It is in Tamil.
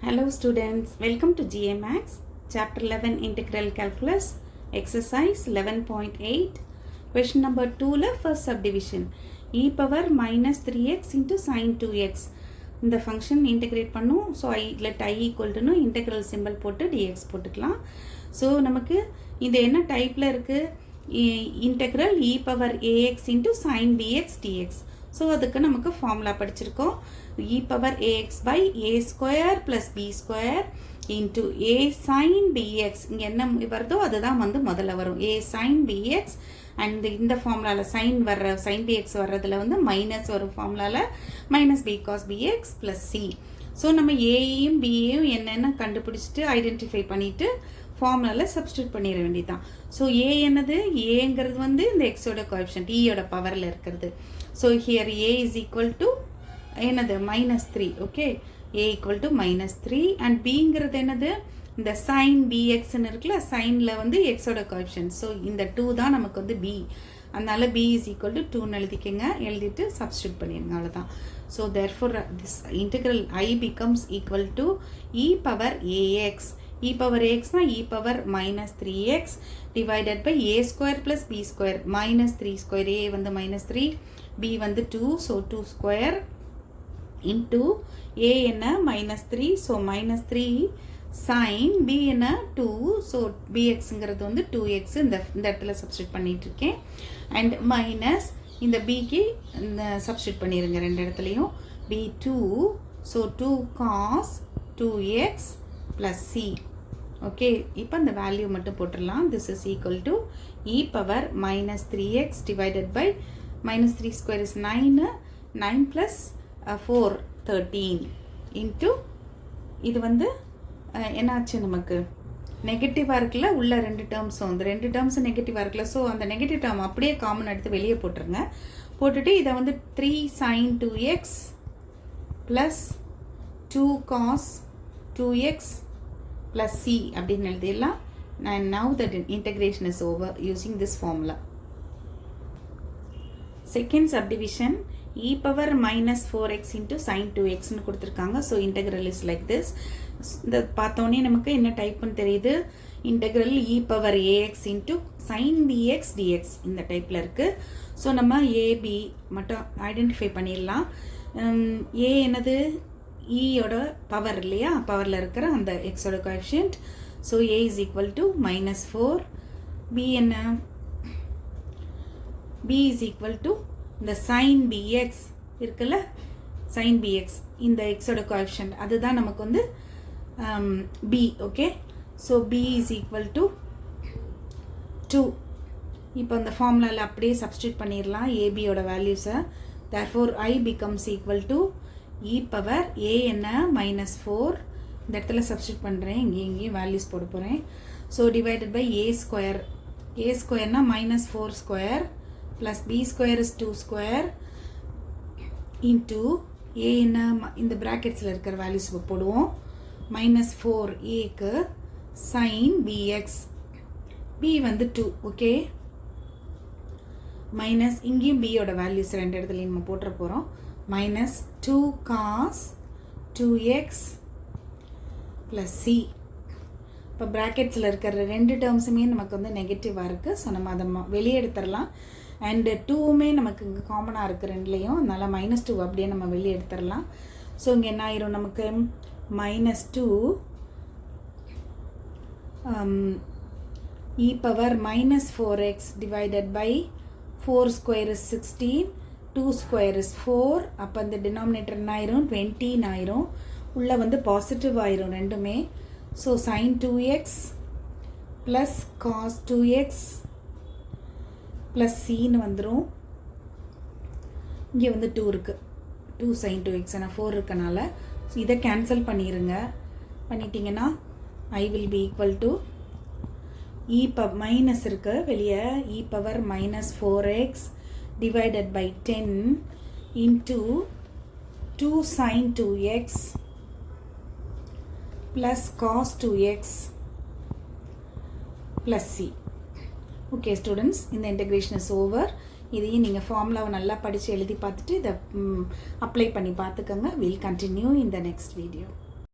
Hello students, welcome to GA Max, Chapter 11 Integral Calculus, Exercise 11.8, Question number 2 la first subdivision, e power minus 3x into sin 2x. இந்த function integrate பண்ணும். So let I equal to integral symbol போட்டு dx போட்டுக்கலாம். So நமக்கு இது என்ன டைப்ல இருக்கு? Integral e power ax into sin bx dx. So அதுக்கு நமக்கு formula படிச்சிருக்கோம். e power ax by a square plus b square into a sin bx. இங்க என்ன வருதோ அதுதான் வந்து முதல்ல வரும். a sin bx and இந்த formulaல sin வர்ற sin bx வர்றதுல வந்து minus வரும் formulaல minus b cos bx plus c. So நம்ம aயும் bயும் என்னென்ன கண்டுபிடிச்சிட்டு ஐடென்டிஃபை பண்ணிட்டு formulaல substitute பண்ணிர வேண்டியதான். So a என்னது? aங்கிறது வந்து இந்த x ஓட coefficient, e ஓட பவர்ல இருக்கிறது. So here a is equal to என்னது? minus 3. Okay, a equal to minus 3 and bங்கிறது என்னது? இந்த sin bx ன்னு இருக்குல்ல, sinல வந்து x ஓட coefficient. So இந்த 2 தான் நமக்கு வந்து b. அதனால b is equal to 2 ன்னு எழுதிக்கங்க. எழுதிட்டு substitute பண்ணிருங்க, அவ்வளவுதான். So therefore this integral I becomes equal to e power ax. e power ax na e power minus 3x divided by a square plus b square minus 3 square. a வந்து minus 3, b வந்து 2, so 2 square into a என்ன minus 3, so minus 3 sin b என்ன 2, so bx ங்கிறது வந்து 2x. இந்த இடத்துல substitute பண்ணிட்டு இருக்கேன். and minus இந்த b க்கு substitute பண்ணிருங்க ரெண்டு இடத்துலயும். b2, so 2 cos 2x plus c. okay, இப்போ இந்த வேல்யூ மட்டும் போட்டுடலாம். this is equal to e power minus 3x divided by minus 3 square is 9, 9 plus 4 13 into இது வந்து என்னாச்சு நமக்கு நெகட்டிவா இருக்குல்ல, உள்ள ரெண்டு டேர்ம்ஸும் அந்த ரெண்டு டேர்ம்ஸ் நெகட்டிவா இருக்குல்ல. ஸோ அந்த நெகட்டிவ் டேர்ம் அப்படியே காமன் எடுத்து வெளியே போட்டுருங்க. போட்டுட்டு இதை வந்து 3 sin 2x plus 2 cos 2x plus c அப்படின்னு எழுதிடலாம். and now that integration is over using this formula. Second subdivision, e power minus 4x into sin 2x ன்னு கொடுத்திருக்காங்க. so integral is like this. இந்த பார்த்தோன்னே நமக்கு என்ன டைப்னு தெரியுது. integral e power ax into sin bx dx இந்த டைப்ல இருக்கு. so நம்ம a b மட்டும் ஐடென்டிஃபை பண்ணிடலாம். a என்னது? e ஓட பவர் இல்லையா, பவர்ல இருக்கிற அந்த x ஓட coefficient. so a is equal to minus 4. b என்ன? b is equal to இந்த sin bx இருக்குல்ல, sin bx இந்த x ஓட coefficient அதுதான் நமக்கு வந்து b. okay, so b is equal to 2. இப்போ இந்த ஃபார்முலால அப்படியே சப்ஸ்டிட்யூட் பண்ணிடலாம் ab ஓட வேல்யூஸை. therefore I becomes equal to e power a என்ன minus 4. இந்த இடத்துல சப்ஸ்டிட்யூட் பண்ணுறேன், இங்கேயும் வேல்யூஸ் போட போகிறேன். So divided by a square. a ஸ்கொயர்னா minus 4 square plus b square is 2 square into a என்ன இந்த ப்ராக்கெட்ஸில் இருக்கிற வேல்யூஸ் போடுவோம். minus 4 aக்கு sin bx, b வந்து 2. ஓகே, மைனஸ் இங்கேயும் b ஓட வேல்யூஸ் ரெண்டு இடத்துலையும் நம்ம போட்டுற போகிறோம். minus 2 cos 2x plus c. இப்போ ப்ராக்கெட்ஸில் இருக்கிற ரெண்டு டேர்ம்ஸுமே நமக்கு வந்து நெகட்டிவாக இருக்குது. ஸோ நம்ம அதை வெளியே எடுத்துடலாம். அண்டு 2மே நமக்கு இங்கே காமனாக இருக்குது ரெண்டுலேயும், அதனால் minus 2 அப்படியே நம்ம வெளியே எடுத்துடலாம். ஸோ இங்கே என்ன ஆயிரும் நமக்கு? minus 2 e power minus 4x divided by 4 square is 16, 2 square is 4. அப்போ இந்த denominator என்ன ஆயிரும்? 20 ஆயிரும். உள்ள வந்து பாசிட்டிவ் ஆயிரும் ரெண்டுமே. So sin 2x plus cos 2x plus cன்னு வந்துடும். இங்கே வந்து 2 இருக்குது, 2 sin 2x ஆனால் 4 இருக்கனால இதை கேன்சல் பண்ணிடுங்க. பண்ணிட்டீங்கன்னா I will be equal to e power minus இருக்கு வெளியே, e power minus 4x divided by 10 into 2 sin 2x plus cos 2x plus c. okay students, இந்த integration is over. இதையும் நீங்கள் ஃபார்முலாவை நல்லா படித்து எழுதி பார்த்துட்டு இதை அப்ளை பண்ணி பார்த்துக்கோங்க. we'll continue in the next video.